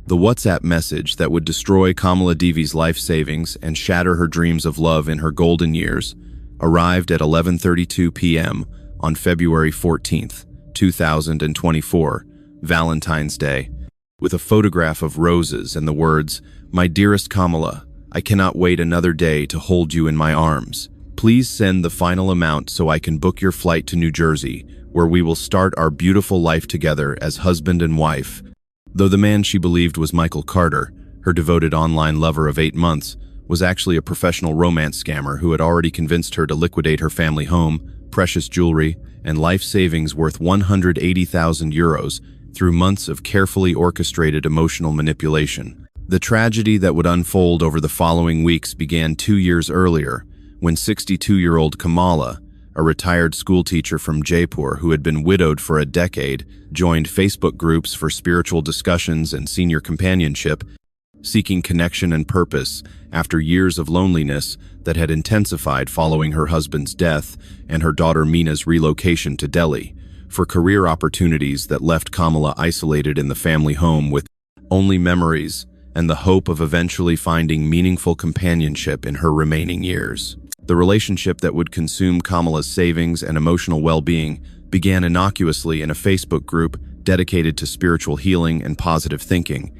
The WhatsApp message that would destroy Kamala Devi's life savings and shatter her dreams of love in her golden years arrived at 11:32 p.m. on February 14th, 2024, Valentine's Day, with a photograph of roses and the words, "My dearest Kamala, I cannot wait another day to hold you in my arms. Please send the final amount so I can book your flight to New Jersey, where we will start our beautiful life together as husband and wife." Though the man she believed was Michael Carter, her devoted online lover of 8 months, was actually a professional romance scammer who had already convinced her to liquidate her family home, precious jewelry, and life savings worth 180,000 euros through months of carefully orchestrated emotional manipulation. The tragedy that would unfold over the following weeks began 2 years earlier, when 62-year-old Kamala, a retired schoolteacher from Jaipur who had been widowed for a decade, joined Facebook groups for spiritual discussions and senior companionship, seeking connection and purpose after years of loneliness that had intensified following her husband's death and her daughter Mina's relocation to Delhi, for career opportunities that left Kamala isolated in the family home with only memories and the hope of eventually finding meaningful companionship in her remaining years. The relationship that would consume Kamala's savings and emotional well-being began innocuously in a Facebook group dedicated to spiritual healing and positive thinking,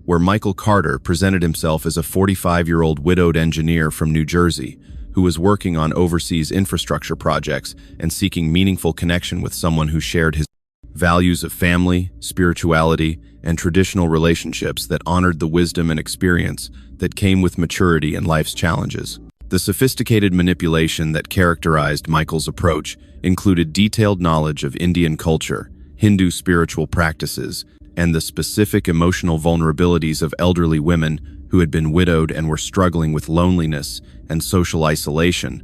where Michael Carter presented himself as a 45-year-old widowed engineer from New Jersey who was working on overseas infrastructure projects and seeking meaningful connection with someone who shared his values of family, spirituality, and traditional relationships that honored the wisdom and experience that came with maturity and life's challenges. The sophisticated manipulation that characterized Michael's approach included detailed knowledge of Indian culture, Hindu spiritual practices, and the specific emotional vulnerabilities of elderly women who had been widowed and were struggling with loneliness and social isolation,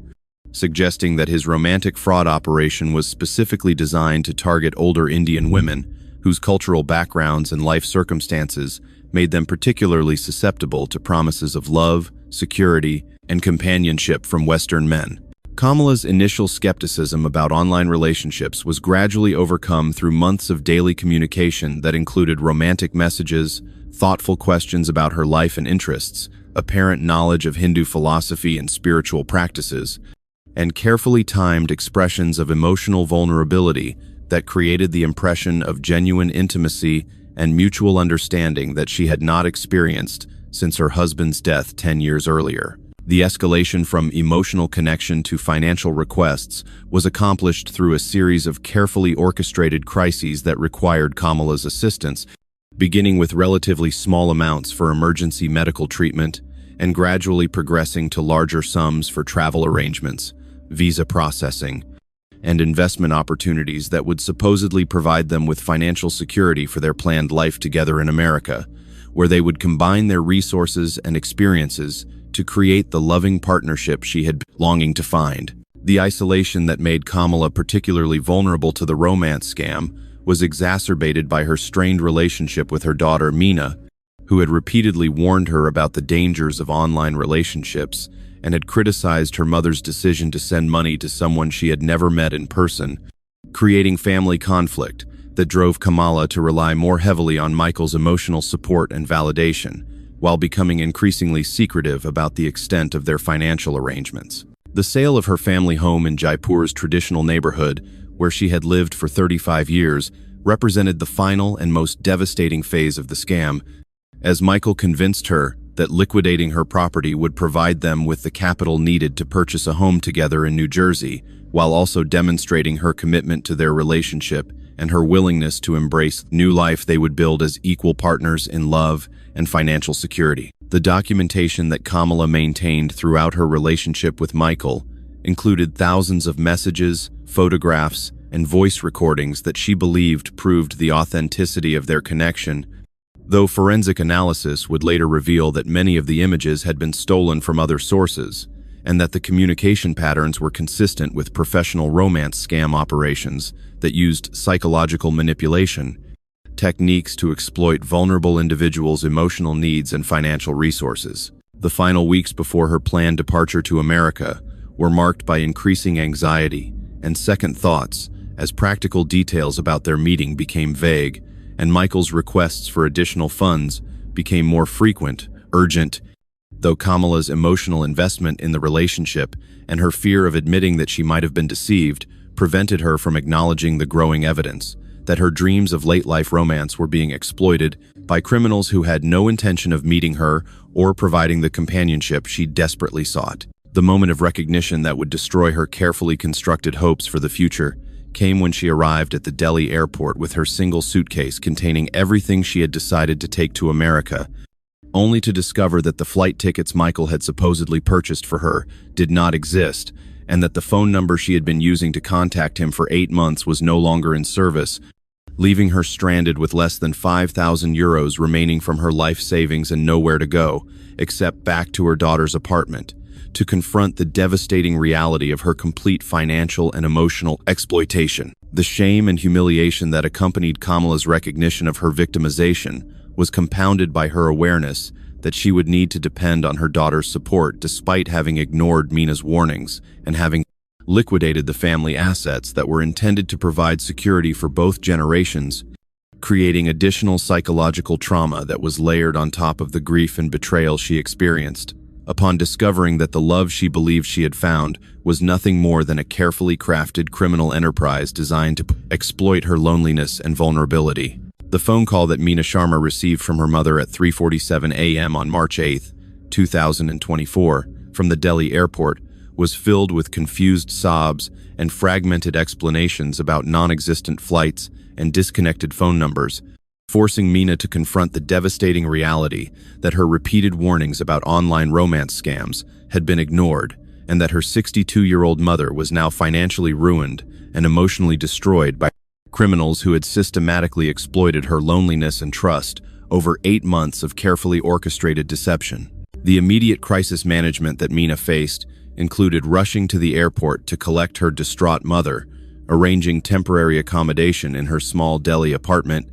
suggesting that his romantic fraud operation was specifically designed to target older Indian women whose cultural backgrounds and life circumstances made them particularly susceptible to promises of love, security, and companionship from Western men. Kamala's initial skepticism about online relationships was gradually overcome through months of daily communication that included romantic messages, thoughtful questions about her life and interests, apparent knowledge of Hindu philosophy and spiritual practices, and carefully timed expressions of emotional vulnerability that created the impression of genuine intimacy and mutual understanding that she had not experienced since her husband's death 10 years earlier. The escalation from emotional connection to financial requests was accomplished through a series of carefully orchestrated crises that required Kamala's assistance, beginning with relatively small amounts for emergency medical treatment and gradually progressing to larger sums for travel arrangements, visa processing, and investment opportunities that would supposedly provide them with financial security for their planned life together in America, where they would combine their resources and experiences to create the loving partnership she had been longing to find. The isolation that made Kamala particularly vulnerable to the romance scam was exacerbated by her strained relationship with her daughter Mina, who had repeatedly warned her about the dangers of online relationships and had criticized her mother's decision to send money to someone she had never met in person, creating family conflict that drove Kamala to rely more heavily on Michael's emotional support and validation, while becoming increasingly secretive about the extent of their financial arrangements. The sale of her family home in Jaipur's traditional neighborhood, where she had lived for 35 years, represented the final and most devastating phase of the scam, as Michael convinced her that liquidating her property would provide them with the capital needed to purchase a home together in New Jersey, while also demonstrating her commitment to their relationship and her willingness to embrace the new life they would build as equal partners in love and financial security. The documentation that Kamala maintained throughout her relationship with Michael included thousands of messages, photographs, and voice recordings that she believed proved the authenticity of their connection, though forensic analysis would later reveal that many of the images had been stolen from other sources, and that the communication patterns were consistent with professional romance scam operations that used psychological manipulation, techniques to exploit vulnerable individuals' emotional needs and financial resources. The final weeks before her planned departure to America were marked by increasing anxiety and second thoughts as practical details about their meeting became vague and Michael's requests for additional funds became more frequent, urgent, though Kamala's emotional investment in the relationship and her fear of admitting that she might have been deceived prevented her from acknowledging the growing evidence that her dreams of late-life romance were being exploited by criminals who had no intention of meeting her or providing the companionship she desperately sought. The moment of recognition that would destroy her carefully constructed hopes for the future came when she arrived at the Delhi airport with her single suitcase containing everything she had decided to take to America, only to discover that the flight tickets Michael had supposedly purchased for her did not exist, and that the phone number she had been using to contact him for 8 months was no longer in service, leaving her stranded with less than 5,000 euros remaining from her life savings and nowhere to go, except back to her daughter's apartment, to confront the devastating reality of her complete financial and emotional exploitation. The shame and humiliation that accompanied Kamala's recognition of her victimization was compounded by her awareness that she would need to depend on her daughter's support despite having ignored Mina's warnings and having liquidated the family assets that were intended to provide security for both generations, creating additional psychological trauma that was layered on top of the grief and betrayal she experienced. Upon discovering that the love she believed she had found was nothing more than a carefully crafted criminal enterprise designed to exploit her loneliness and vulnerability. The phone call that Mina Sharma received from her mother at 3:47 a.m. on March 8, 2024, from the Delhi airport was filled with confused sobs and fragmented explanations about non-existent flights and disconnected phone numbers, forcing Mina to confront the devastating reality that her repeated warnings about online romance scams had been ignored, and that her 62-year-old mother was now financially ruined and emotionally destroyed by criminals who had systematically exploited her loneliness and trust over 8 months of carefully orchestrated deception. The immediate crisis management that Mina faced included rushing to the airport to collect her distraught mother, arranging temporary accommodation in her small Delhi apartment,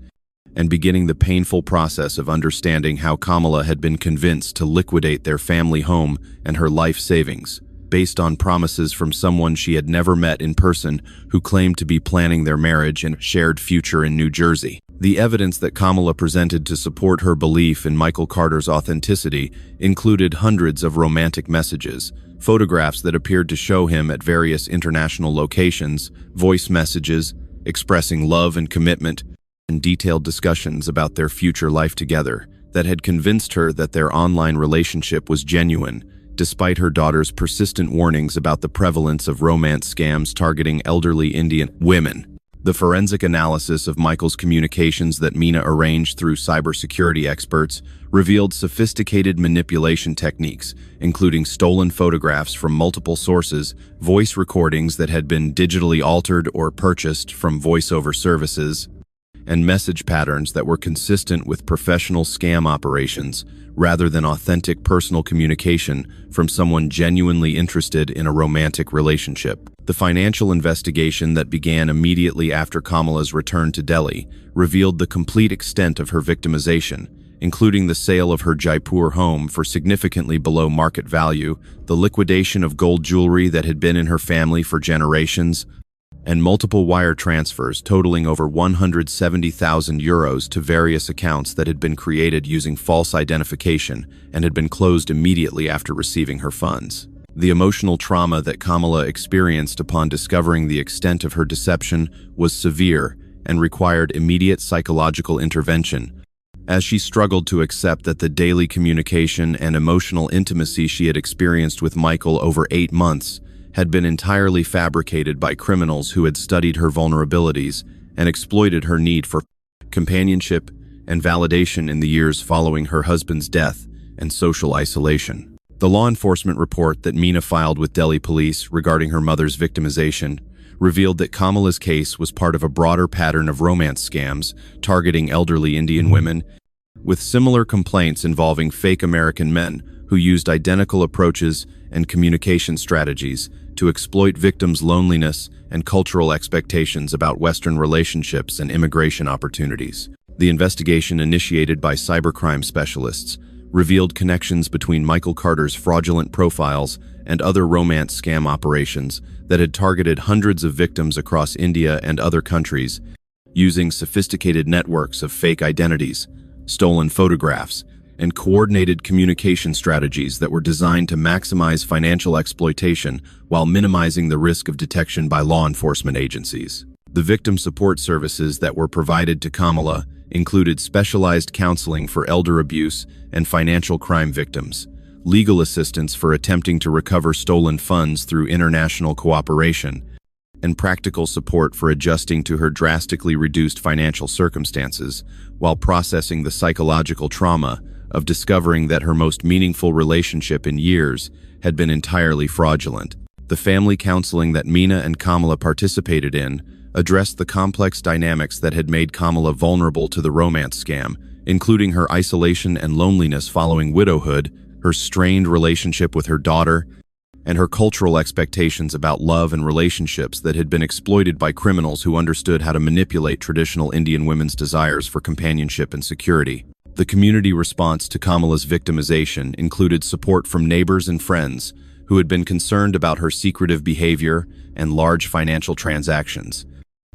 and beginning the painful process of understanding how Kamala had been convinced to liquidate their family home and her life savings, based on promises from someone she had never met in person who claimed to be planning their marriage and shared future in New Jersey. The evidence that Kamala presented to support her belief in Michael Carter's authenticity included hundreds of romantic messages, photographs that appeared to show him at various international locations, voice messages expressing love and commitment, and detailed discussions about their future life together that had convinced her that their online relationship was genuine, despite her daughter's persistent warnings about the prevalence of romance scams targeting elderly Indian women. The forensic analysis of Michael's communications that Mina arranged through cybersecurity experts revealed sophisticated manipulation techniques, including stolen photographs from multiple sources, voice recordings that had been digitally altered or purchased from voiceover services, and message patterns that were consistent with professional scam operations rather than authentic personal communication from someone genuinely interested in a romantic relationship. The financial investigation that began immediately after Kamala's return to Delhi revealed the complete extent of her victimization, including the sale of her Jaipur home for significantly below market value, the liquidation of gold jewelry that had been in her family for generations, and multiple wire transfers totaling over 170,000 euros to various accounts that had been created using false identification and had been closed immediately after receiving her funds. The emotional trauma that Kamala experienced upon discovering the extent of her deception was severe and required immediate psychological intervention, as she struggled to accept that the daily communication and emotional intimacy she had experienced with Michael over 8 months had been entirely fabricated by criminals who had studied her vulnerabilities and exploited her need for companionship and validation in the years following her husband's death and social isolation. The law enforcement report that Mina filed with Delhi police regarding her mother's victimization revealed that Kamala's case was part of a broader pattern of romance scams targeting elderly Indian women, with similar complaints involving fake American men who used identical approaches and communication strategies to exploit victims' loneliness and cultural expectations about Western relationships and immigration opportunities. The investigation, initiated by cybercrime specialists, revealed connections between Michael Carter's fraudulent profiles and other romance scam operations that had targeted hundreds of victims across India and other countries, using sophisticated networks of fake identities, stolen photographs, and coordinated communication strategies that were designed to maximize financial exploitation while minimizing the risk of detection by law enforcement agencies. The victim support services that were provided to Kamala included specialized counseling for elder abuse and financial crime victims, legal assistance for attempting to recover stolen funds through international cooperation, and practical support for adjusting to her drastically reduced financial circumstances while processing the psychological trauma of discovering that her most meaningful relationship in years had been entirely fraudulent. The family counseling that Meena and Kamala participated in addressed the complex dynamics that had made Kamala vulnerable to the romance scam, including her isolation and loneliness following widowhood, her strained relationship with her daughter, and her cultural expectations about love and relationships that had been exploited by criminals who understood how to manipulate traditional Indian women's desires for companionship and security. The community response to Kamala's victimization included support from neighbors and friends who had been concerned about her secretive behavior and large financial transactions,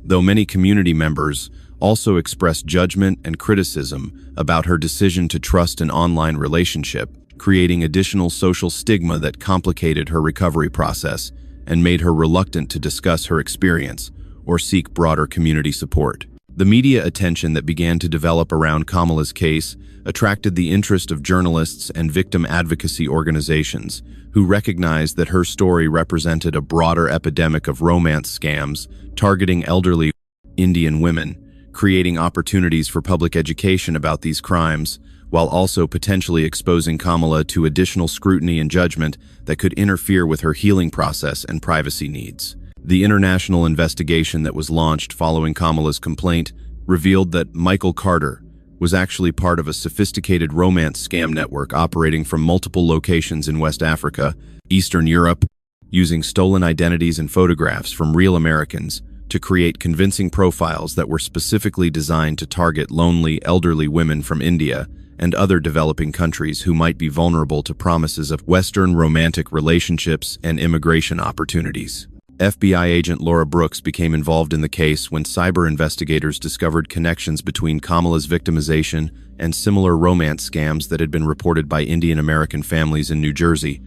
though many community members also expressed judgment and criticism about her decision to trust an online relationship, creating additional social stigma that complicated her recovery process and made her reluctant to discuss her experience or seek broader community support. The media attention that began to develop around Kamala's case attracted the interest of journalists and victim advocacy organizations who recognized that her story represented a broader epidemic of romance scams targeting elderly Indian women, creating opportunities for public education about these crimes, while also potentially exposing Kamala to additional scrutiny and judgment that could interfere with her healing process and privacy needs. The international investigation that was launched following Kamala's complaint revealed that Michael Carter was actually part of a sophisticated romance scam network operating from multiple locations in West Africa, Eastern Europe, using stolen identities and photographs from real Americans to create convincing profiles that were specifically designed to target lonely, elderly women from India and other developing countries who might be vulnerable to promises of Western romantic relationships and immigration opportunities. FBI agent Laura Brooks became involved in the case when cyber investigators discovered connections between Kamala's victimization and similar romance scams that had been reported by Indian American families in New Jersey,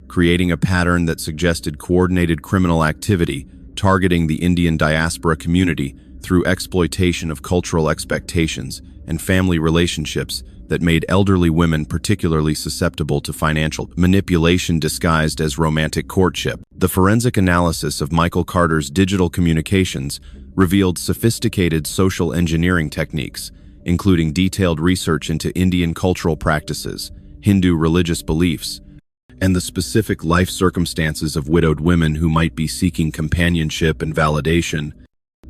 creating a pattern that suggested coordinated criminal activity targeting the Indian diaspora community through exploitation of cultural expectations and family relationships that made elderly women particularly susceptible to financial manipulation disguised as romantic courtship. The forensic analysis of Michael Carter's digital communications revealed sophisticated social engineering techniques, including detailed research into Indian cultural practices, Hindu religious beliefs, and the specific life circumstances of widowed women who might be seeking companionship and validation,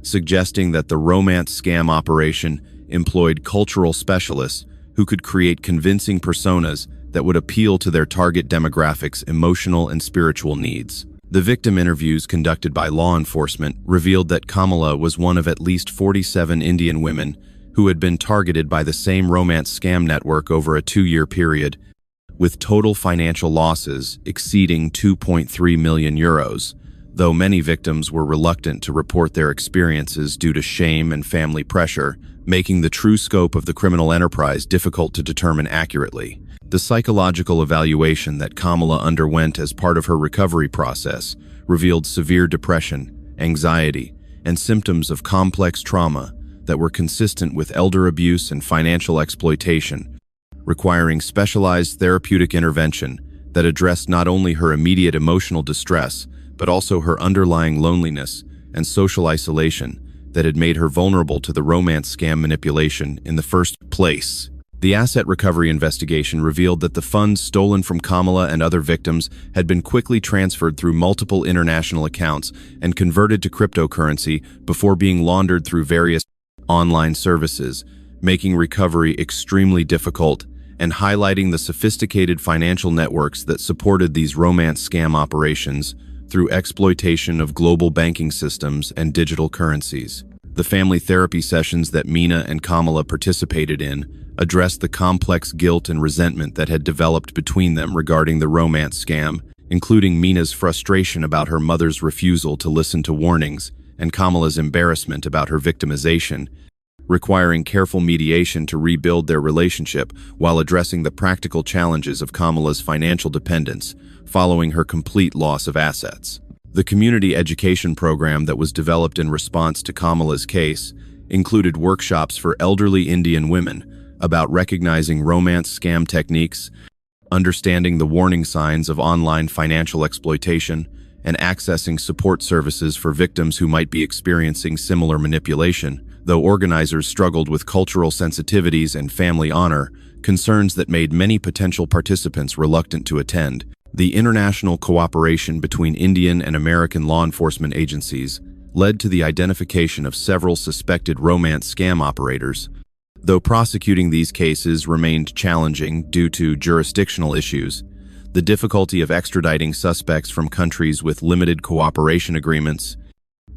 suggesting that the romance scam operation employed cultural specialists who could create convincing personas that would appeal to their target demographics' emotional and spiritual needs. The victim interviews conducted by law enforcement revealed that Kamala was one of at least 47 Indian women who had been targeted by the same romance scam network over a 2-year period, with total financial losses exceeding 2.3 million euros, though many victims were reluctant to report their experiences due to shame and family pressure, making the true scope of the criminal enterprise difficult to determine accurately. The psychological evaluation that Kamala underwent as part of her recovery process revealed severe depression, anxiety, and symptoms of complex trauma that were consistent with elder abuse and financial exploitation, requiring specialized therapeutic intervention that addressed not only her immediate emotional distress, but also her underlying loneliness and social isolation that had made her vulnerable to the romance scam manipulation in the first place. The asset recovery investigation revealed that the funds stolen from Kamala and other victims had been quickly transferred through multiple international accounts and converted to cryptocurrency before being laundered through various online services, making recovery extremely difficult and highlighting the sophisticated financial networks that supported these romance scam operations through exploitation of global banking systems and digital currencies. The family therapy sessions that Meena and Kamala participated in addressed the complex guilt and resentment that had developed between them regarding the romance scam, including Meena's frustration about her mother's refusal to listen to warnings and Kamala's embarrassment about her victimization, requiring careful mediation to rebuild their relationship while addressing the practical challenges of Kamala's financial dependence following her complete loss of assets. The community education program that was developed in response to Kamala's case included workshops for elderly Indian women about recognizing romance scam techniques, understanding the warning signs of online financial exploitation, and accessing support services for victims who might be experiencing similar manipulation. Though organizers struggled with cultural sensitivities and family honor, concerns that made many potential participants reluctant to attend, the international cooperation between Indian and American law enforcement agencies led to the identification of several suspected romance scam operators. Though prosecuting these cases remained challenging due to jurisdictional issues, the difficulty of extraditing suspects from countries with limited cooperation agreements,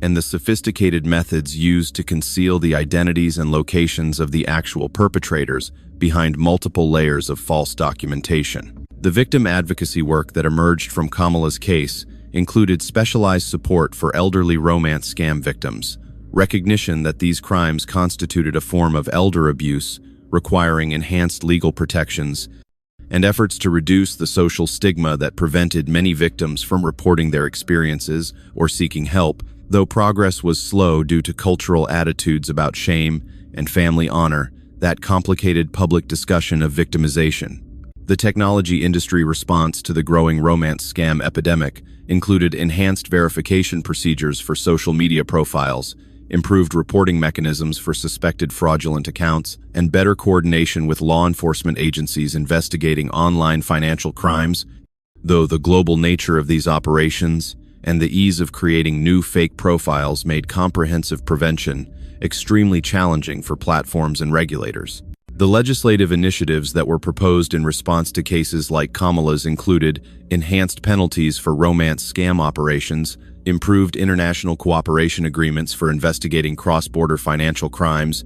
and the sophisticated methods used to conceal the identities and locations of the actual perpetrators behind multiple layers of false documentation. The victim advocacy work that emerged from Kamala's case included specialized support for elderly romance scam victims, recognition that these crimes constituted a form of elder abuse requiring enhanced legal protections, and efforts to reduce the social stigma that prevented many victims from reporting their experiences or seeking help, though progress was slow due to cultural attitudes about shame and family honor that complicated public discussion of victimization. The technology industry response to the growing romance scam epidemic included enhanced verification procedures for social media profiles, improved reporting mechanisms for suspected fraudulent accounts, and better coordination with law enforcement agencies investigating online financial crimes. Though the global nature of these operations and the ease of creating new fake profiles made comprehensive prevention extremely challenging for platforms and regulators. The legislative initiatives that were proposed in response to cases like Kamala's included enhanced penalties for romance scam operations, improved international cooperation agreements for investigating cross-border financial crimes,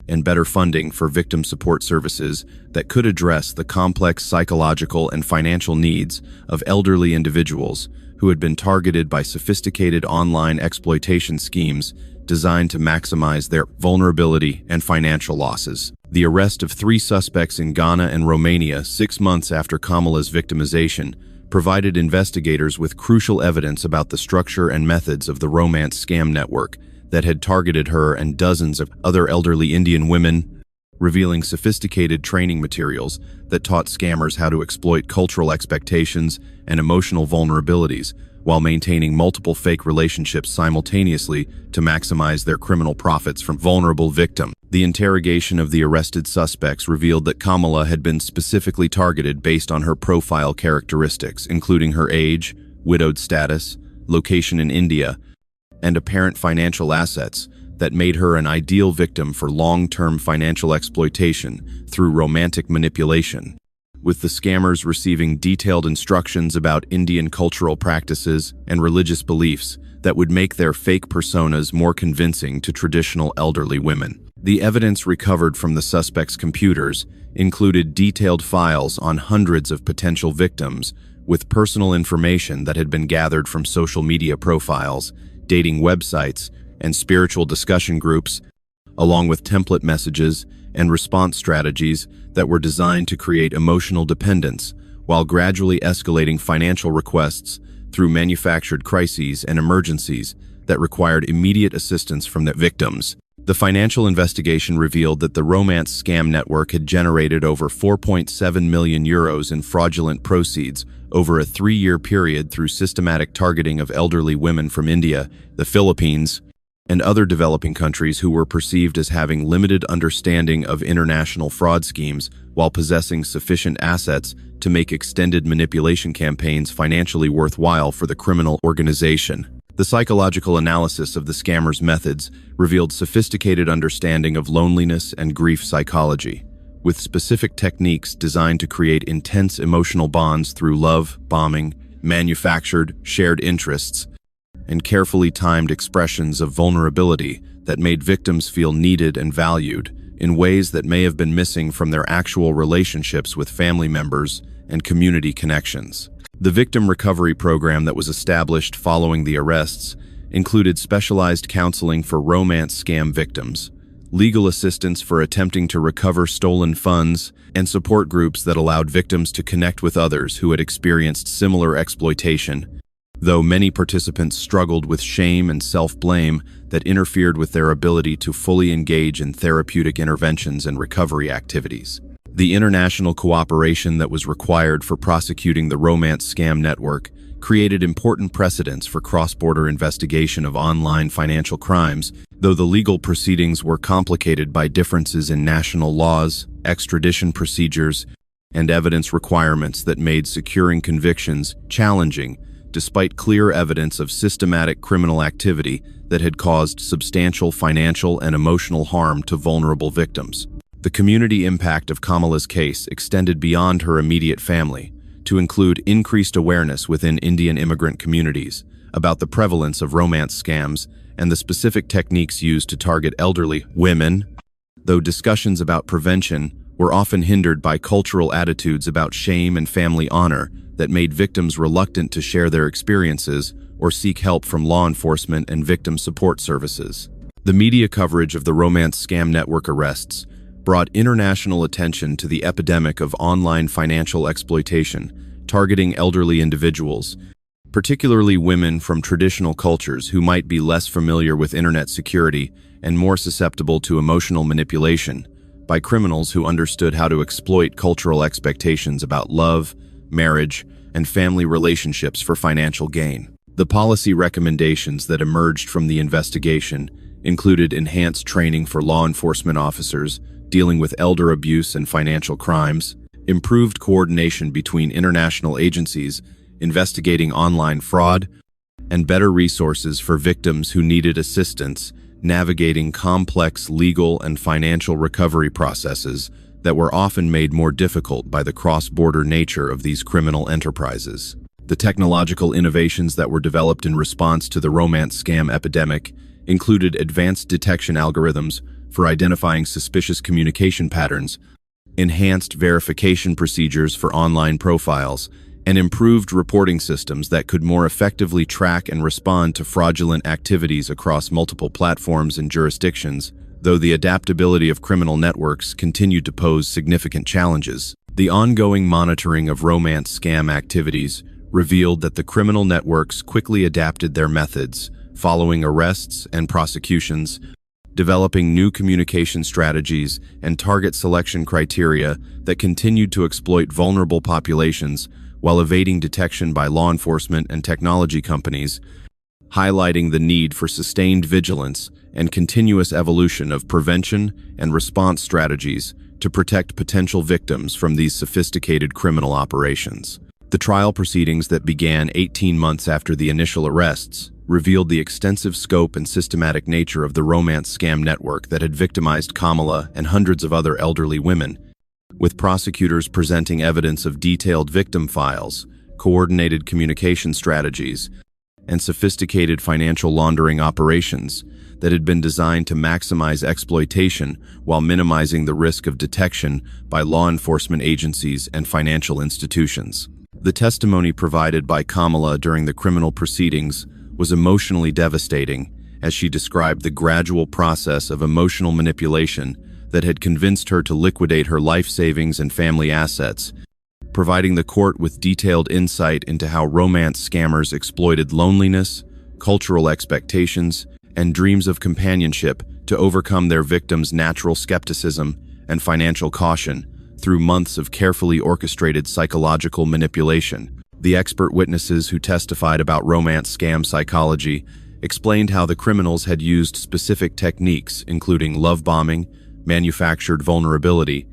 and better funding for victim support services that could address the complex psychological and financial needs of elderly individuals who had been targeted by sophisticated online exploitation schemes designed to maximize their vulnerability and financial losses. The arrest of 3 suspects in Ghana and Romania 6 months after Kamala's victimization provided investigators with crucial evidence about the structure and methods of the romance scam network that had targeted her and dozens of other elderly Indian women, revealing sophisticated training materials that taught scammers how to exploit cultural expectations and emotional vulnerabilities while maintaining multiple fake relationships simultaneously to maximize their criminal profits from vulnerable victims. The interrogation of the arrested suspects revealed that Kamala had been specifically targeted based on her profile characteristics, including her age, widowed status, location in India, and apparent financial assets that made her an ideal victim for long-term financial exploitation through romantic manipulation. With the scammers receiving detailed instructions about Indian cultural practices and religious beliefs that would make their fake personas more convincing to traditional elderly women. The evidence recovered from the suspects' computers included detailed files on hundreds of potential victims with personal information that had been gathered from social media profiles, dating websites, and spiritual discussion groups, along with template messages and response strategies that were designed to create emotional dependence while gradually escalating financial requests through manufactured crises and emergencies that required immediate assistance from the victims. The financial investigation revealed that the romance scam network had generated over 4.7 million euros in fraudulent proceeds over a 3-year period through systematic targeting of elderly women from India, the Philippines, and other developing countries who were perceived as having limited understanding of international fraud schemes while possessing sufficient assets to make extended manipulation campaigns financially worthwhile for the criminal organization. The psychological analysis of the scammers' methods revealed sophisticated understanding of loneliness and grief psychology, with specific techniques designed to create intense emotional bonds through love, bombing, manufactured, shared interests, and carefully timed expressions of vulnerability that made victims feel needed and valued in ways that may have been missing from their actual relationships with family members and community connections. The victim recovery program that was established following the arrests included specialized counseling for romance scam victims, legal assistance for attempting to recover stolen funds, and support groups that allowed victims to connect with others who had experienced similar exploitation, though many participants struggled with shame and self-blame that interfered with their ability to fully engage in therapeutic interventions and recovery activities. The international cooperation that was required for prosecuting the romance scam network created important precedents for cross-border investigation of online financial crimes, though the legal proceedings were complicated by differences in national laws, extradition procedures, and evidence requirements that made securing convictions challenging, despite clear evidence of systematic criminal activity that had caused substantial financial and emotional harm to vulnerable victims. The community impact of Kamala's case extended beyond her immediate family, to include increased awareness within Indian immigrant communities about the prevalence of romance scams and the specific techniques used to target elderly women, though discussions about prevention were often hindered by cultural attitudes about shame and family honor that made victims reluctant to share their experiences or seek help from law enforcement and victim support services. The media coverage of the romance scam network arrests brought international attention to the epidemic of online financial exploitation targeting elderly individuals, particularly women from traditional cultures who might be less familiar with internet security and more susceptible to emotional manipulation by criminals who understood how to exploit cultural expectations about love, marriage, and family relationships for financial gain. The policy recommendations that emerged from the investigation included enhanced training for law enforcement officers dealing with elder abuse and financial crimes, improved coordination between international agencies investigating online fraud, and better resources for victims who needed assistance navigating complex legal and financial recovery processes that were often made more difficult by the cross-border nature of these criminal enterprises. The technological innovations that were developed in response to the romance scam epidemic included advanced detection algorithms for identifying suspicious communication patterns, enhanced verification procedures for online profiles, and improved reporting systems that could more effectively track and respond to fraudulent activities across multiple platforms and jurisdictions, though the adaptability of criminal networks continued to pose significant challenges. The ongoing monitoring of romance scam activities revealed that the criminal networks quickly adapted their methods, following arrests and prosecutions, developing new communication strategies and target selection criteria that continued to exploit vulnerable populations while evading detection by law enforcement and technology companies, highlighting the need for sustained vigilance and continuous evolution of prevention and response strategies to protect potential victims from these sophisticated criminal operations. The trial proceedings that began 18 months after the initial arrests revealed the extensive scope and systematic nature of the romance scam network that had victimized Kamala and hundreds of other elderly women, with prosecutors presenting evidence of detailed victim files, coordinated communication strategies, and sophisticated financial laundering operations that had been designed to maximize exploitation while minimizing the risk of detection by law enforcement agencies and financial institutions. The testimony provided by Kamala during the criminal proceedings was emotionally devastating, as she described the gradual process of emotional manipulation that had convinced her to liquidate her life savings and family assets, providing the court with detailed insight into how romance scammers exploited loneliness, cultural expectations, and dreams of companionship to overcome their victims' natural skepticism and financial caution through months of carefully orchestrated psychological manipulation. The expert witnesses who testified about romance scam psychology explained how the criminals had used specific techniques, including love bombing, manufactured vulnerability,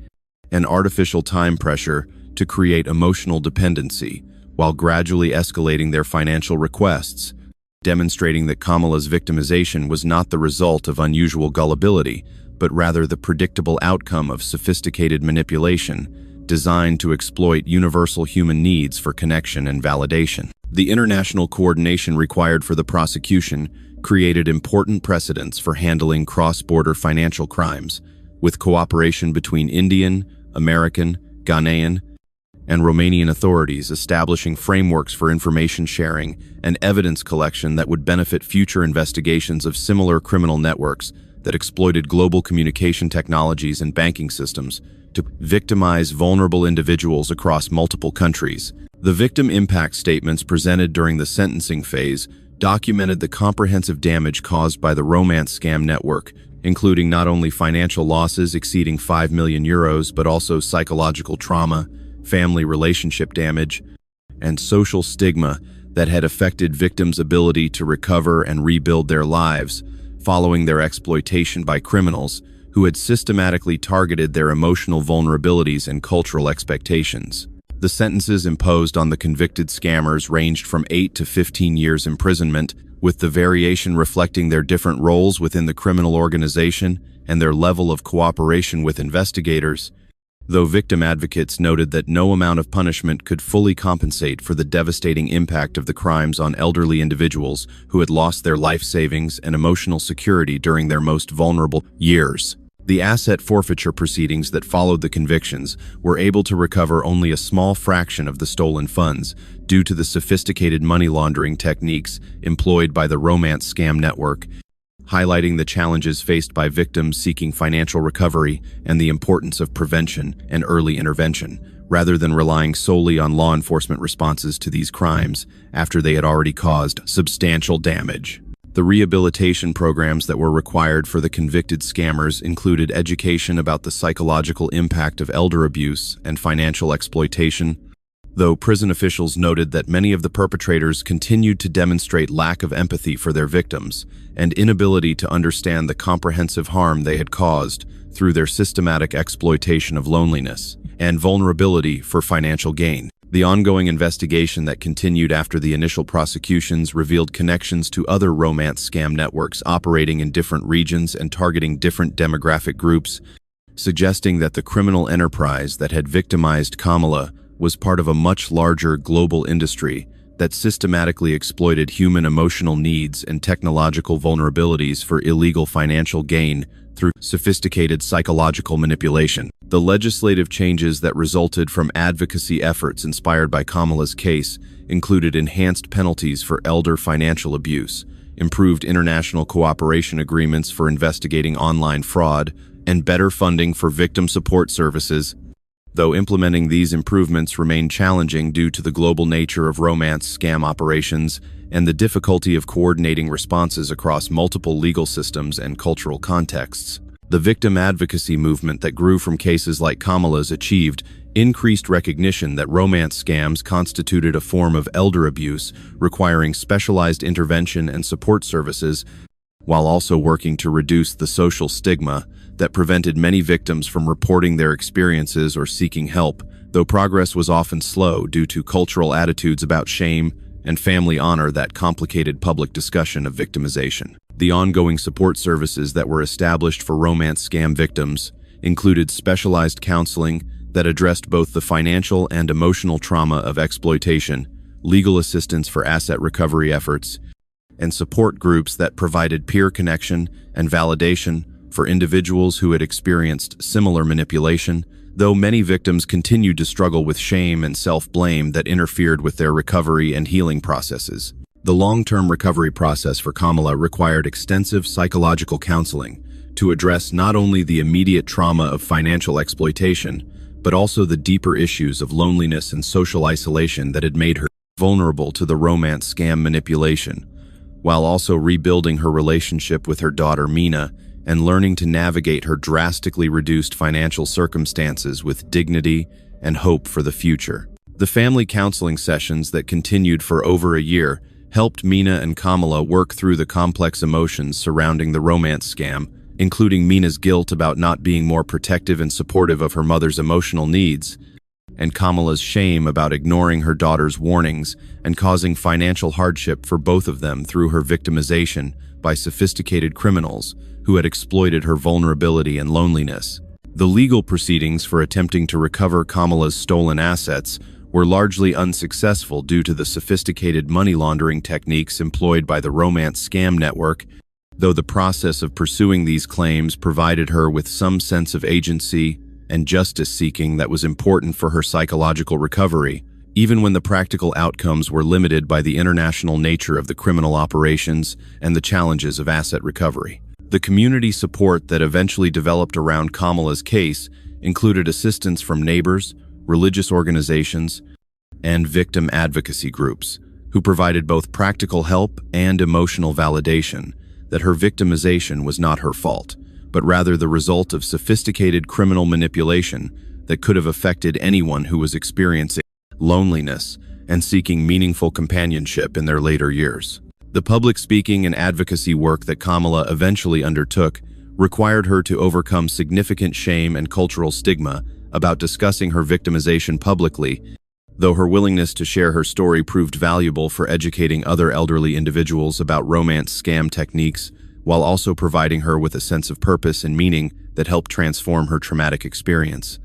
and artificial time pressure to create emotional dependency, while gradually escalating their financial requests, demonstrating that Kamala's victimization was not the result of unusual gullibility, but rather the predictable outcome of sophisticated manipulation designed to exploit universal human needs for connection and validation. The international coordination required for the prosecution created important precedents for handling cross-border financial crimes, with cooperation between Indian, American, Ghanaian, and Romanian authorities establishing frameworks for information sharing and evidence collection that would benefit future investigations of similar criminal networks that exploited global communication technologies and banking systems to victimize vulnerable individuals across multiple countries. The victim impact statements presented during the sentencing phase documented the comprehensive damage caused by the romance scam network, including not only financial losses exceeding €5 million, but also psychological trauma, family relationship damage, and social stigma that had affected victims' ability to recover and rebuild their lives following their exploitation by criminals who had systematically targeted their emotional vulnerabilities and cultural expectations. The sentences imposed on the convicted scammers ranged from 8 to 15 years imprisonment, with the variation reflecting their different roles within the criminal organization and their level of cooperation with investigators, though victim advocates noted that no amount of punishment could fully compensate for the devastating impact of the crimes on elderly individuals who had lost their life savings and emotional security during their most vulnerable years. The asset forfeiture proceedings that followed the convictions were able to recover only a small fraction of the stolen funds due to the sophisticated money laundering techniques employed by the romance scam network, highlighting the challenges faced by victims seeking financial recovery and the importance of prevention and early intervention, rather than relying solely on law enforcement responses to these crimes after they had already caused substantial damage. The rehabilitation programs that were required for the convicted scammers included education about the psychological impact of elder abuse and financial exploitation, though prison officials noted that many of the perpetrators continued to demonstrate lack of empathy for their victims and inability to understand the comprehensive harm they had caused through their systematic exploitation of loneliness and vulnerability for financial gain. The ongoing investigation that continued after the initial prosecutions revealed connections to other romance scam networks operating in different regions and targeting different demographic groups, suggesting that the criminal enterprise that had victimized Kamala was part of a much larger global industry that systematically exploited human emotional needs and technological vulnerabilities for illegal financial gain through sophisticated psychological manipulation. The legislative changes that resulted from advocacy efforts inspired by Kamala's case included enhanced penalties for elder financial abuse, improved international cooperation agreements for investigating online fraud, and better funding for victim support services, though implementing these improvements remained challenging due to the global nature of romance scam operations and the difficulty of coordinating responses across multiple legal systems and cultural contexts. The victim advocacy movement that grew from cases like Kamala's achieved increased recognition that romance scams constituted a form of elder abuse requiring specialized intervention and support services, while also working to reduce the social stigma that prevented many victims from reporting their experiences or seeking help, though progress was often slow due to cultural attitudes about shame and family honor that complicated public discussion of victimization. The ongoing support services that were established for romance scam victims included specialized counseling that addressed both the financial and emotional trauma of exploitation, legal assistance for asset recovery efforts, and support groups that provided peer connection and validation for individuals who had experienced similar manipulation, though many victims continued to struggle with shame and self-blame that interfered with their recovery and healing processes. The long-term recovery process for Kamala required extensive psychological counseling to address not only the immediate trauma of financial exploitation, but also the deeper issues of loneliness and social isolation that had made her vulnerable to the romance scam manipulation, while also rebuilding her relationship with her daughter Mina and learning to navigate her drastically reduced financial circumstances with dignity and hope for the future. The family counseling sessions that continued for over a year helped Mina and Kamala work through the complex emotions surrounding the romance scam, including Mina's guilt about not being more protective and supportive of her mother's emotional needs, and Kamala's shame about ignoring her daughter's warnings and causing financial hardship for both of them through her victimization by sophisticated criminals who had exploited her vulnerability and loneliness. The legal proceedings for attempting to recover Kamala's stolen assets were largely unsuccessful due to the sophisticated money laundering techniques employed by the romance scam network, though the process of pursuing these claims provided her with some sense of agency and justice-seeking that was important for her psychological recovery, even when the practical outcomes were limited by the international nature of the criminal operations and the challenges of asset recovery. The community support that eventually developed around Kamala's case included assistance from neighbors, religious organizations, and victim advocacy groups, who provided both practical help and emotional validation that her victimization was not her fault, but rather the result of sophisticated criminal manipulation that could have affected anyone who was experiencing loneliness and seeking meaningful companionship in their later years. The public speaking and advocacy work that Kamala eventually undertook required her to overcome significant shame and cultural stigma about discussing her victimization publicly, though her willingness to share her story proved valuable for educating other elderly individuals about romance scam techniques, while also providing her with a sense of purpose and meaning that helped transform her traumatic experience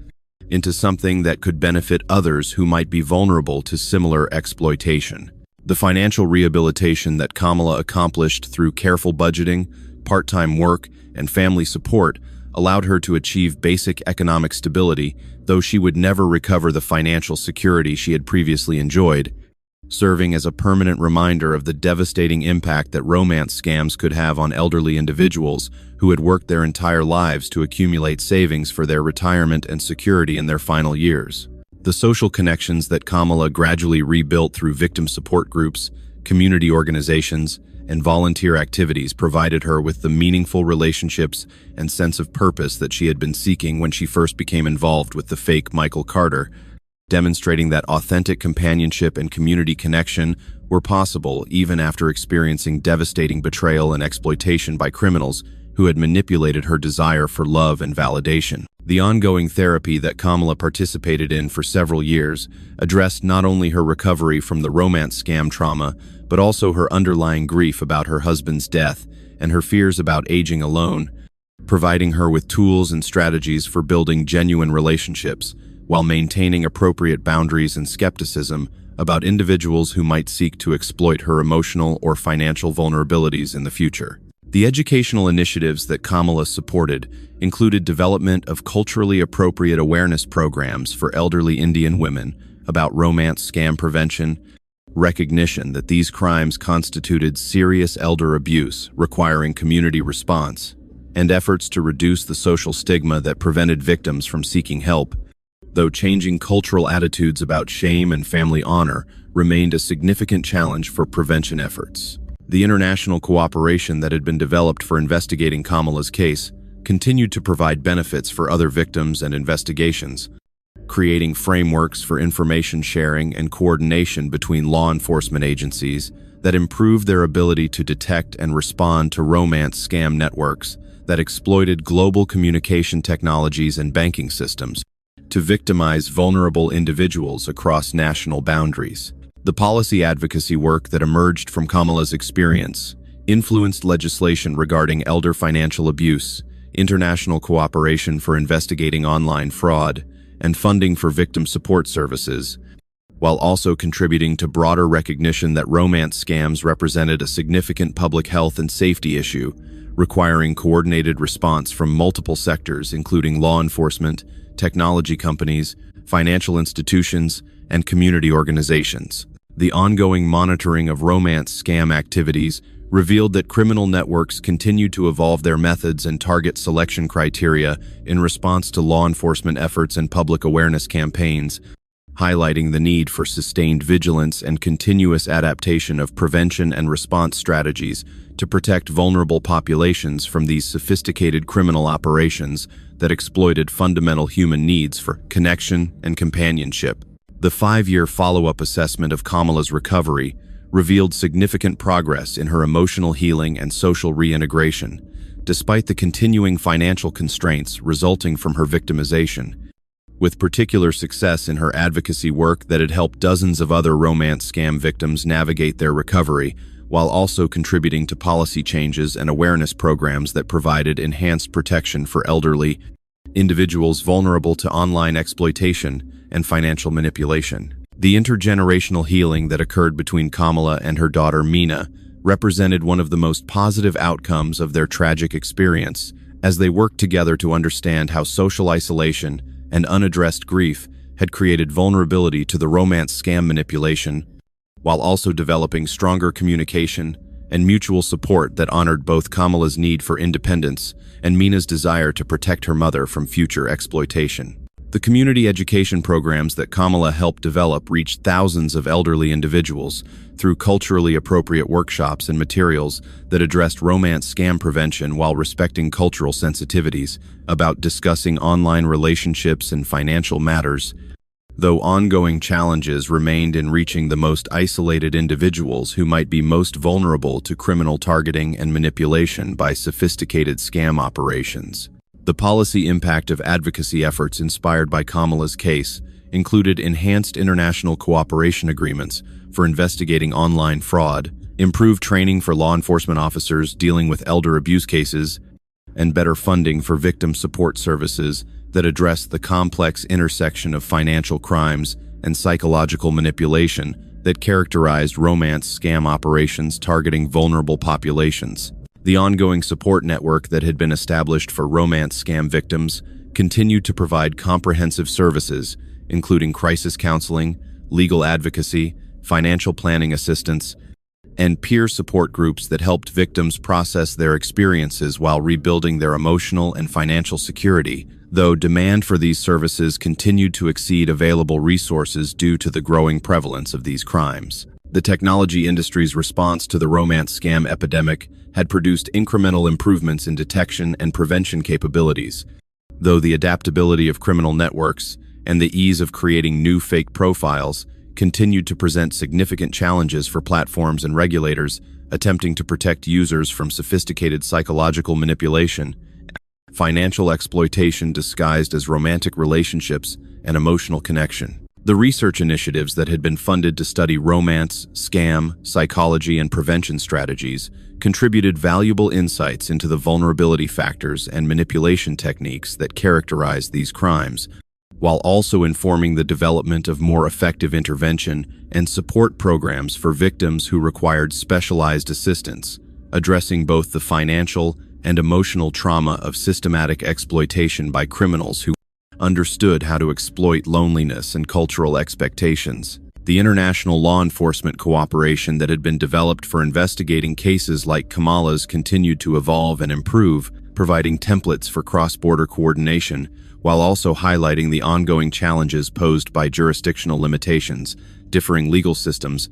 into something that could benefit others who might be vulnerable to similar exploitation. The financial rehabilitation that Kamala accomplished through careful budgeting, part-time work, and family support allowed her to achieve basic economic stability, though she would never recover the financial security she had previously enjoyed, serving as a permanent reminder of the devastating impact that romance scams could have on elderly individuals who had worked their entire lives to accumulate savings for their retirement and security in their final years. The social connections that Kamala gradually rebuilt through victim support groups, community organizations, and volunteer activities provided her with the meaningful relationships and sense of purpose that she had been seeking when she first became involved with the fake Michael Carter, demonstrating that authentic companionship and community connection were possible even after experiencing devastating betrayal and exploitation by criminals who had manipulated her desire for love and validation. The ongoing therapy that Kamala participated in for several years addressed not only her recovery from the romance scam trauma, but also her underlying grief about her husband's death and her fears about aging alone, providing her with tools and strategies for building genuine relationships while maintaining appropriate boundaries and skepticism about individuals who might seek to exploit her emotional or financial vulnerabilities in the future. The educational initiatives that Kamala supported included development of culturally appropriate awareness programs for elderly Indian women about romance scam prevention, recognition that these crimes constituted serious elder abuse requiring community response, and efforts to reduce the social stigma that prevented victims from seeking help, though changing cultural attitudes about shame and family honor remained a significant challenge for prevention efforts. The international cooperation that had been developed for investigating Kamala's case continued to provide benefits for other victims and investigations, creating frameworks for information sharing and coordination between law enforcement agencies that improved their ability to detect and respond to romance scam networks that exploited global communication technologies and banking systems to victimize vulnerable individuals across national boundaries. The policy advocacy work that emerged from Kamala's experience influenced legislation regarding elder financial abuse, international cooperation for investigating online fraud, and funding for victim support services, while also contributing to broader recognition that romance scams represented a significant public health and safety issue, requiring coordinated response from multiple sectors including law enforcement, technology companies, financial institutions, and community organizations. The ongoing monitoring of romance scam activities revealed that criminal networks continued to evolve their methods and target selection criteria in response to law enforcement efforts and public awareness campaigns, highlighting the need for sustained vigilance and continuous adaptation of prevention and response strategies to protect vulnerable populations from these sophisticated criminal operations that exploited fundamental human needs for connection and companionship. The 5-year follow-up assessment of Kamala's recovery revealed significant progress in her emotional healing and social reintegration, despite the continuing financial constraints resulting from her victimization, with particular success in her advocacy work that had helped dozens of other romance scam victims navigate their recovery, while also contributing to policy changes and awareness programs that provided enhanced protection for elderly individuals vulnerable to online exploitation and financial manipulation. The intergenerational healing that occurred between Kamala and her daughter Meena represented one of the most positive outcomes of their tragic experience, as they worked together to understand how social isolation and unaddressed grief had created vulnerability to the romance scam manipulation, while also developing stronger communication and mutual support that honored both Kamala's need for independence and Mina's desire to protect her mother from future exploitation. The community education programs that Kamala helped develop reached thousands of elderly individuals through culturally appropriate workshops and materials that addressed romance scam prevention while respecting cultural sensitivities about discussing online relationships and financial matters. Though ongoing challenges remained in reaching the most isolated individuals who might be most vulnerable to criminal targeting and manipulation by sophisticated scam operations. The policy impact of advocacy efforts inspired by Kamala's case included enhanced international cooperation agreements for investigating online fraud, improved training for law enforcement officers dealing with elder abuse cases, and better funding for victim support services that address the complex intersection of financial crimes and psychological manipulation that characterized romance scam operations targeting vulnerable populations. The ongoing support network that had been established for romance scam victims continued to provide comprehensive services, including crisis counseling, legal advocacy, financial planning assistance, and peer support groups that helped victims process their experiences while rebuilding their emotional and financial security, though demand for these services continued to exceed available resources due to the growing prevalence of these crimes. The technology industry's response to the romance scam epidemic had produced incremental improvements in detection and prevention capabilities, though the adaptability of criminal networks and the ease of creating new fake profiles continued to present significant challenges for platforms and regulators attempting to protect users from sophisticated psychological manipulation, financial exploitation disguised as romantic relationships, and emotional connection. The research initiatives that had been funded to study romance, scam, psychology, and prevention strategies contributed valuable insights into the vulnerability factors and manipulation techniques that characterize these crimes, while also informing the development of more effective intervention and support programs for victims who required specialized assistance, addressing both the financial and emotional trauma of systematic exploitation by criminals who understood how to exploit loneliness and cultural expectations. The international law enforcement cooperation that had been developed for investigating cases like Kamala's continued to evolve and improve, providing templates for cross-border coordination, while also highlighting the ongoing challenges posed by jurisdictional limitations, differing legal systems,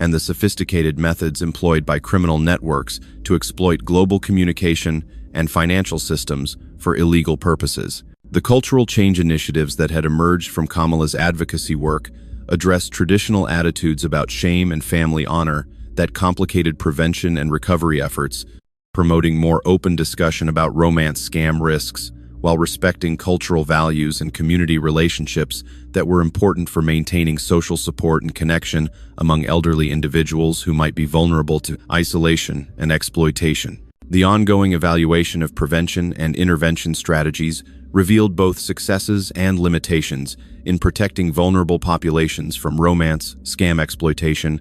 and the sophisticated methods employed by criminal networks to exploit global communication and financial systems for illegal purposes. The cultural change initiatives that had emerged from Kamala's advocacy work addressed traditional attitudes about shame and family honor that complicated prevention and recovery efforts, promoting more open discussion about romance scam risks, while respecting cultural values and community relationships that were important for maintaining social support and connection among elderly individuals who might be vulnerable to isolation and exploitation. The ongoing evaluation of prevention and intervention strategies revealed both successes and limitations in protecting vulnerable populations from romance scam exploitation,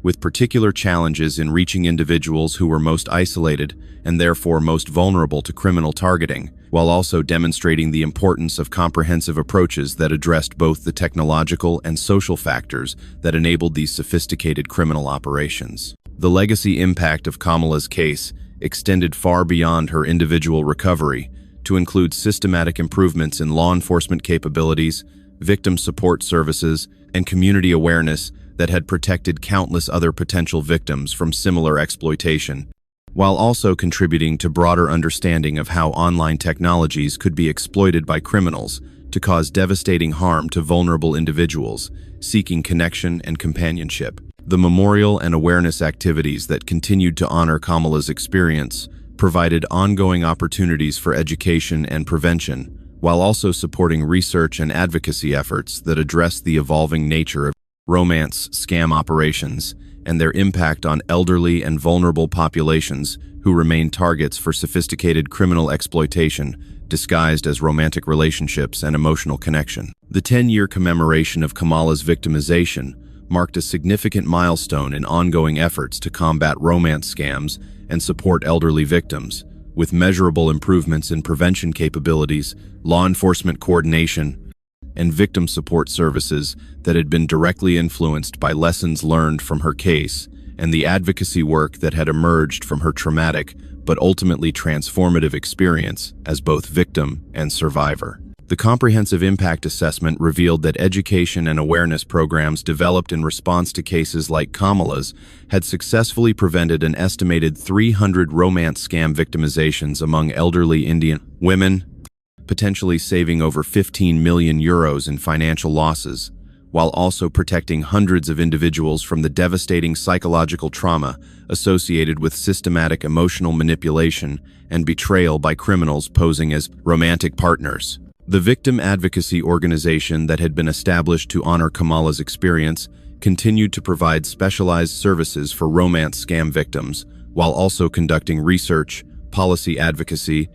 with particular challenges in reaching individuals who were most isolated and therefore most vulnerable to criminal targeting, while also demonstrating the importance of comprehensive approaches that addressed both the technological and social factors that enabled these sophisticated criminal operations. The legacy impact of Kamala's case extended far beyond her individual recovery to include systematic improvements in law enforcement capabilities, victim support services, and community awareness that had protected countless other potential victims from similar exploitation, while also contributing to broader understanding of how online technologies could be exploited by criminals to cause devastating harm to vulnerable individuals seeking connection and companionship. The memorial and awareness activities that continued to honor Kamala's experience provided ongoing opportunities for education and prevention, while also supporting research and advocacy efforts that address the evolving nature of romance scam operations and their impact on elderly and vulnerable populations who remain targets for sophisticated criminal exploitation disguised as romantic relationships and emotional connection. The 10-year commemoration of Kamala's victimization marked a significant milestone in ongoing efforts to combat romance scams and support elderly victims, with measurable improvements in prevention capabilities, law enforcement coordination, and victim support services that had been directly influenced by lessons learned from her case and the advocacy work that had emerged from her traumatic but ultimately transformative experience as both victim and survivor. The comprehensive impact assessment revealed that education and awareness programs developed in response to cases like Kamala's had successfully prevented an estimated 300 romance scam victimizations among elderly Indian women, potentially saving over 15 million euros in financial losses, while also protecting hundreds of individuals from the devastating psychological trauma associated with systematic emotional manipulation and betrayal by criminals posing as romantic partners. The victim advocacy organization that had been established to honor Kamala's experience continued to provide specialized services for romance scam victims, while also conducting research, policy advocacy,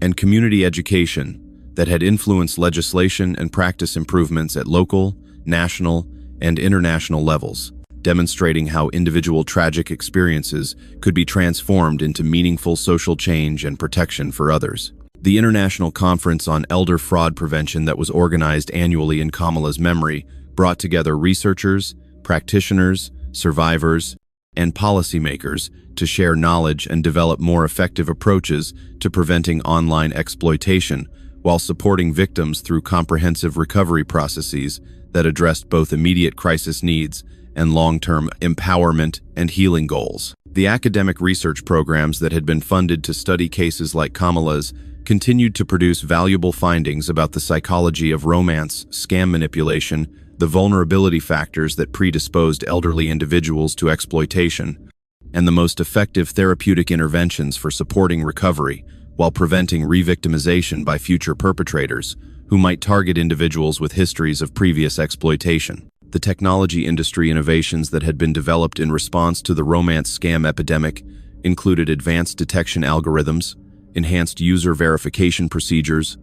and community education that had influenced legislation and practice improvements at local, national, and international levels, demonstrating how individual tragic experiences could be transformed into meaningful social change and protection for others. The International Conference on Elder Fraud Prevention that was organized annually in Kamala's memory brought together researchers, practitioners, survivors, and policymakers to share knowledge and develop more effective approaches to preventing online exploitation, while supporting victims through comprehensive recovery processes that addressed both immediate crisis needs and long-term empowerment and healing goals. The academic research programs that had been funded to study cases like Kamala's continued to produce valuable findings about the psychology of romance, scam manipulation, the vulnerability factors that predisposed elderly individuals to exploitation, and the most effective therapeutic interventions for supporting recovery while preventing re-victimization by future perpetrators who might target individuals with histories of previous exploitation. The technology industry innovations that had been developed in response to the romance scam epidemic included advanced detection algorithms, enhanced user verification procedures,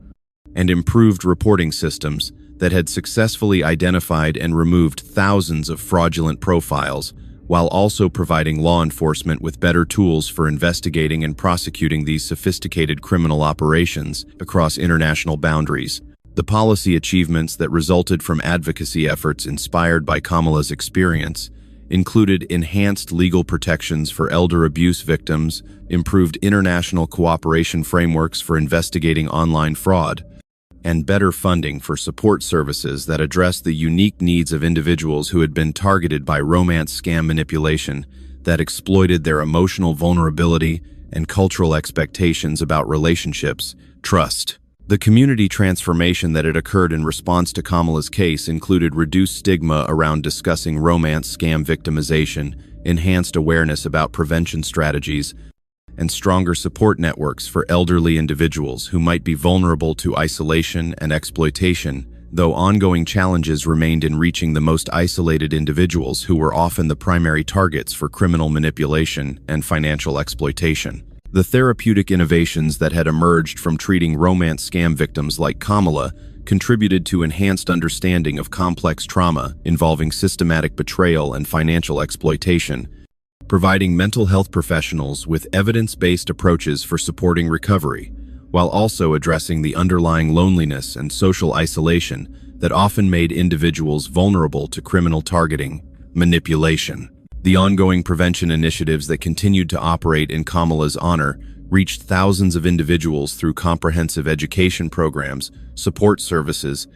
and improved reporting systems that had successfully identified and removed thousands of fraudulent profiles, while also providing law enforcement with better tools for investigating and prosecuting these sophisticated criminal operations across international boundaries. The policy achievements that resulted from advocacy efforts inspired by Kamala's experience included enhanced legal protections for elder abuse victims, improved international cooperation frameworks for investigating online fraud, and better funding for support services that address the unique needs of individuals who had been targeted by romance scam manipulation that exploited their emotional vulnerability and cultural expectations about relationships, trust. The community transformation that had occurred in response to Kamala's case included reduced stigma around discussing romance scam victimization, enhanced awareness about prevention strategies, and stronger support networks for elderly individuals who might be vulnerable to isolation and exploitation, though ongoing challenges remained in reaching the most isolated individuals who were often the primary targets for criminal manipulation and financial exploitation. The therapeutic innovations that had emerged from treating romance scam victims like Kamala contributed to enhanced understanding of complex trauma involving systematic betrayal and financial exploitation, providing mental health professionals with evidence-based approaches for supporting recovery, while also addressing the underlying loneliness and social isolation that often made individuals vulnerable to criminal targeting, manipulation. The ongoing prevention initiatives that continued to operate in Kamala's honor reached thousands of individuals through comprehensive education programs, support services,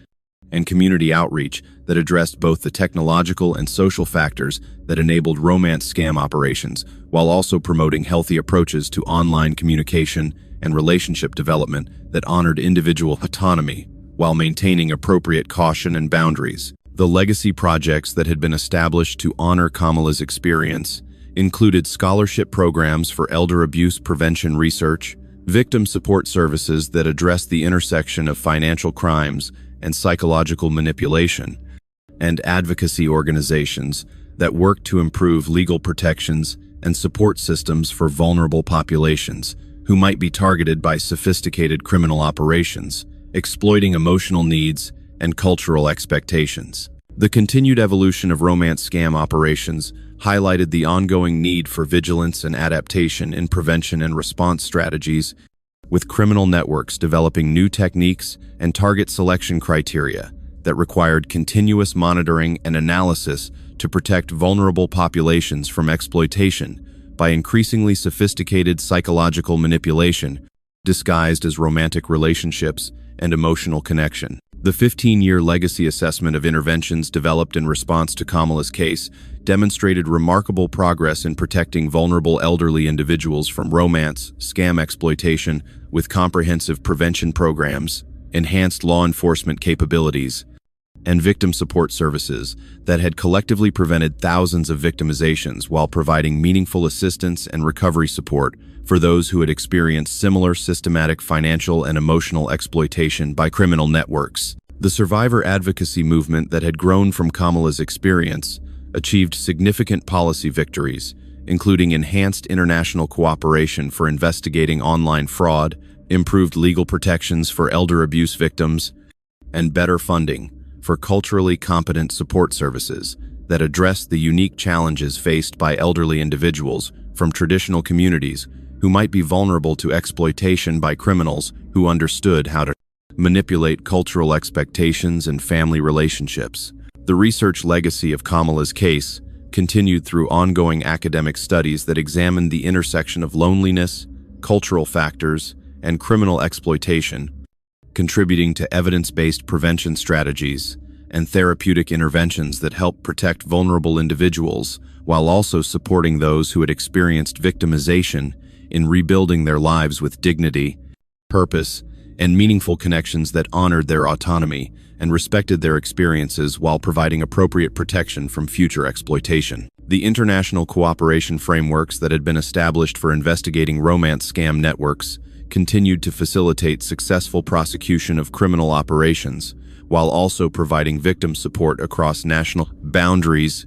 and community outreach that addressed both the technological and social factors that enabled romance scam operations, while also promoting healthy approaches to online communication and relationship development that honored individual autonomy while maintaining appropriate caution and boundaries. The legacy projects that had been established to honor Kamala's experience included scholarship programs for elder abuse prevention research, victim support services that addressed the intersection of financial crimes and psychological manipulation, and advocacy organizations that worked to improve legal protections and support systems for vulnerable populations who might be targeted by sophisticated criminal operations, exploiting emotional needs and cultural expectations. The continued evolution of romance scam operations highlighted the ongoing need for vigilance and adaptation in prevention and response strategies, with criminal networks developing new techniques and target selection criteria that required continuous monitoring and analysis to protect vulnerable populations from exploitation by increasingly sophisticated psychological manipulation disguised as romantic relationships and emotional connection. The 15-year legacy assessment of interventions developed in response to Kamala's case demonstrated remarkable progress in protecting vulnerable elderly individuals from romance, scam exploitation, with comprehensive prevention programs, enhanced law enforcement capabilities, and victim support services that had collectively prevented thousands of victimizations while providing meaningful assistance and recovery support for those who had experienced similar systematic financial and emotional exploitation by criminal networks. The survivor advocacy movement that had grown from Kamala's experience achieved significant policy victories, including enhanced international cooperation for investigating online fraud, improved legal protections for elder abuse victims, and better funding for culturally competent support services that address the unique challenges faced by elderly individuals from traditional communities who might be vulnerable to exploitation by criminals who understood how to manipulate cultural expectations and family relationships. The research legacy of Kamala's case continued through ongoing academic studies that examined the intersection of loneliness, cultural factors, and criminal exploitation, contributing to evidence-based prevention strategies and therapeutic interventions that help protect vulnerable individuals while also supporting those who had experienced victimization in rebuilding their lives with dignity, purpose, and meaningful connections that honored their autonomy and respected their experiences while providing appropriate protection from future exploitation. The international cooperation frameworks that had been established for investigating romance scam networks continued to facilitate successful prosecution of criminal operations, while also providing victim support across national boundaries,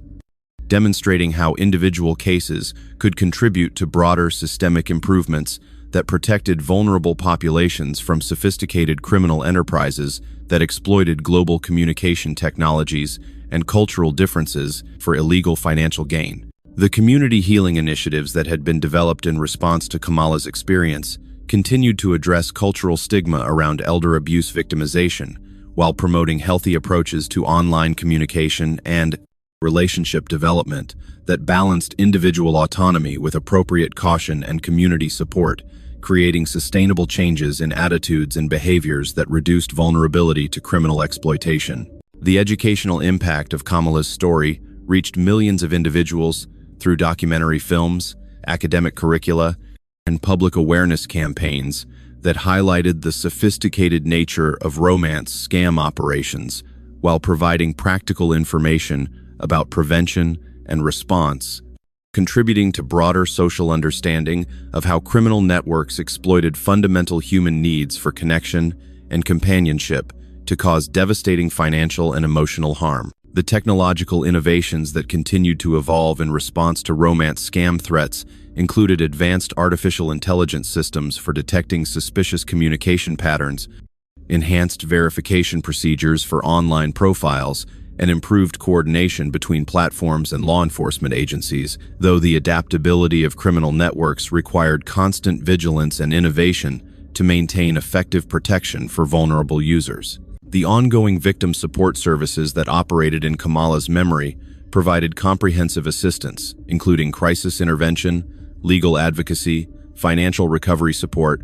demonstrating how individual cases could contribute to broader systemic improvements that protected vulnerable populations from sophisticated criminal enterprises that exploited global communication technologies and cultural differences for illegal financial gain. The community healing initiatives that had been developed in response to Kamala's experience continued to address cultural stigma around elder abuse victimization, while promoting healthy approaches to online communication and relationship development that balanced individual autonomy with appropriate caution and community support, creating sustainable changes in attitudes and behaviors that reduced vulnerability to criminal exploitation. The educational impact of Kamala's story reached millions of individuals through documentary films, academic curricula, and public awareness campaigns that highlighted the sophisticated nature of romance scam operations while providing practical information about prevention and response, contributing to broader social understanding of how criminal networks exploited fundamental human needs for connection and companionship to cause devastating financial and emotional harm. The technological innovations that continued to evolve in response to romance scam threats included advanced artificial intelligence systems for detecting suspicious communication patterns, enhanced verification procedures for online profiles, and improved coordination between platforms and law enforcement agencies, though the adaptability of criminal networks required constant vigilance and innovation to maintain effective protection for vulnerable users. The ongoing victim support services that operated in Kamala's memory provided comprehensive assistance, including crisis intervention, legal advocacy, financial recovery support,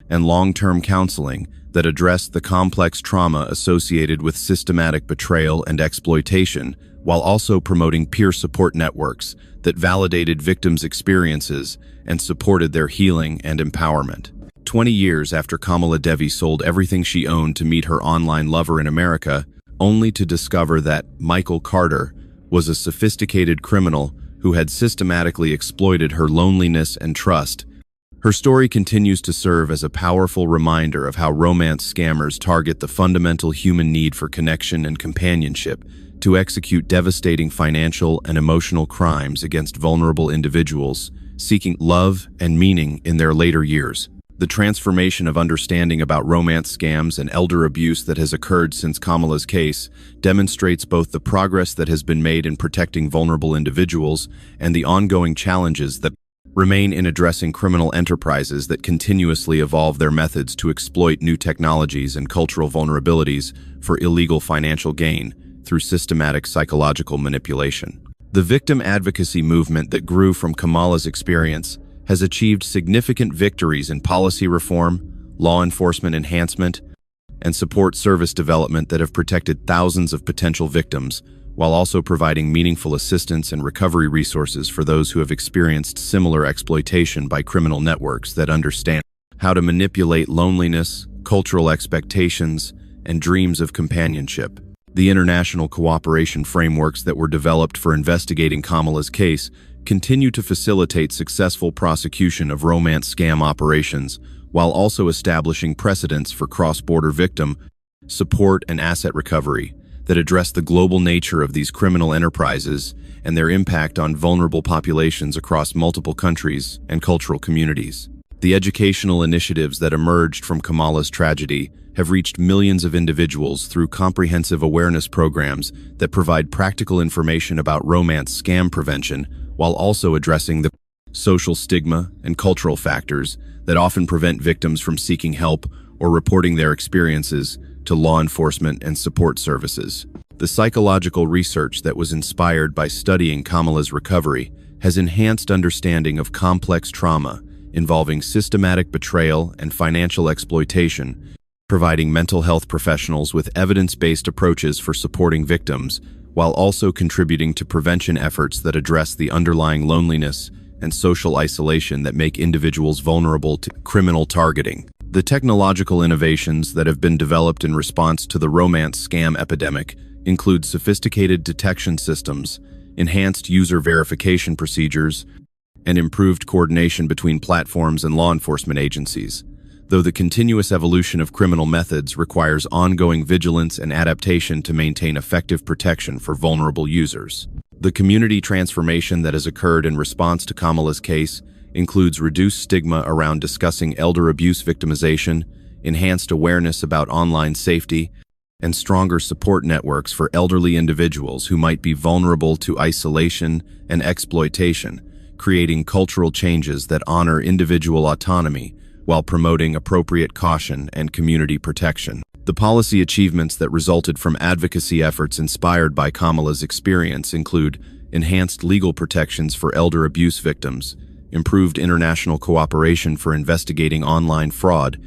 and long-term counseling that addressed the complex trauma associated with systematic betrayal and exploitation, while also promoting peer support networks that validated victims' experiences and supported their healing and empowerment. 20 years after Kamala Devi sold everything she owned to meet her online lover in America, only to discover that Michael Carter was a sophisticated criminal who had systematically exploited her loneliness and trust, her story continues to serve as a powerful reminder of how romance scammers target the fundamental human need for connection and companionship to execute devastating financial and emotional crimes against vulnerable individuals seeking love and meaning in their later years. The transformation of understanding about romance scams and elder abuse that has occurred since Kamala's case demonstrates both the progress that has been made in protecting vulnerable individuals and the ongoing challenges that remain in addressing criminal enterprises that continuously evolve their methods to exploit new technologies and cultural vulnerabilities for illegal financial gain through systematic psychological manipulation. The victim advocacy movement that grew from Kamala's experience has achieved significant victories in policy reform, law enforcement enhancement, and support service development that have protected thousands of potential victims, while also providing meaningful assistance and recovery resources for those who have experienced similar exploitation by criminal networks that understand how to manipulate loneliness, cultural expectations, and dreams of companionship. The international cooperation frameworks that were developed for investigating Kamala's case continue to facilitate successful prosecution of romance scam operations, while also establishing precedents for cross-border victim support and asset recovery that address the global nature of these criminal enterprises and their impact on vulnerable populations across multiple countries and cultural communities. The educational initiatives that emerged from Kamala's tragedy have reached millions of individuals through comprehensive awareness programs that provide practical information about romance scam prevention, while also addressing the social stigma and cultural factors that often prevent victims from seeking help or reporting their experiences to law enforcement and support services. The psychological research that was inspired by studying Kamala's recovery has enhanced understanding of complex trauma involving systematic betrayal and financial exploitation, providing mental health professionals with evidence-based approaches for supporting victims, while also contributing to prevention efforts that address the underlying loneliness and social isolation that make individuals vulnerable to criminal targeting. The technological innovations that have been developed in response to the romance scam epidemic include sophisticated detection systems, enhanced user verification procedures, and improved coordination between platforms and law enforcement agencies. Though the continuous evolution of criminal methods requires ongoing vigilance and adaptation to maintain effective protection for vulnerable users. The community transformation that has occurred in response to Kamala's case includes reduced stigma around discussing elder abuse victimization, enhanced awareness about online safety, and stronger support networks for elderly individuals who might be vulnerable to isolation and exploitation, creating cultural changes that honor individual autonomy while promoting appropriate caution and community protection. The policy achievements that resulted from advocacy efforts inspired by Kamala's experience include enhanced legal protections for elder abuse victims, improved international cooperation for investigating online fraud,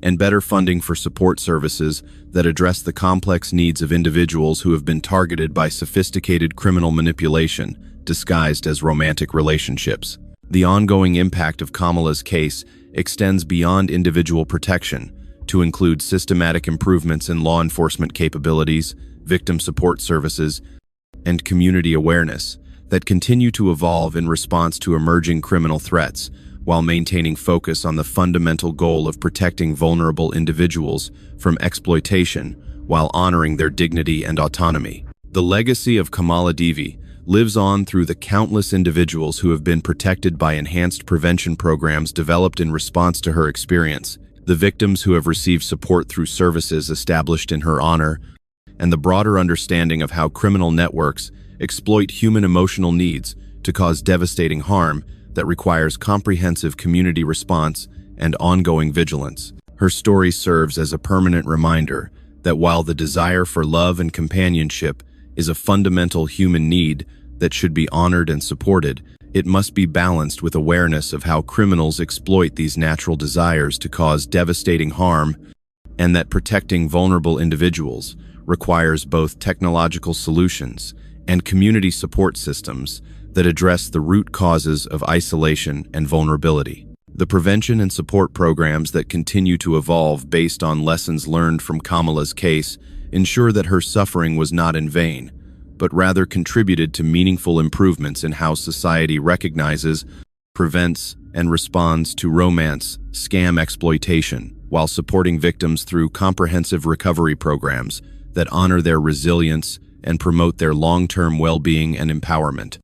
and better funding for support services that address the complex needs of individuals who have been targeted by sophisticated criminal manipulation disguised as romantic relationships. The ongoing impact of Kamala's case extends beyond individual protection to include systematic improvements in law enforcement capabilities, victim support services, and community awareness that continue to evolve in response to emerging criminal threats, while maintaining focus on the fundamental goal of protecting vulnerable individuals from exploitation while honoring their dignity and autonomy. The legacy of Kamala Devi lives on through the countless individuals who have been protected by enhanced prevention programs developed in response to her experience, the victims who have received support through services established in her honor, and the broader understanding of how criminal networks exploit human emotional needs to cause devastating harm that requires comprehensive community response and ongoing vigilance. Her story serves as a permanent reminder that while the desire for love and companionship is a fundamental human need that should be honored and supported, it must be balanced with awareness of how criminals exploit these natural desires to cause devastating harm, and that protecting vulnerable individuals requires both technological solutions and community support systems that address the root causes of isolation and vulnerability. The prevention and support programs that continue to evolve based on lessons learned from Kamala's case ensure that her suffering was not in vain, but rather contributed to meaningful improvements in how society recognizes, prevents, and responds to romance scam exploitation, while supporting victims through comprehensive recovery programs that honor their resilience and promote their long-term well-being and empowerment.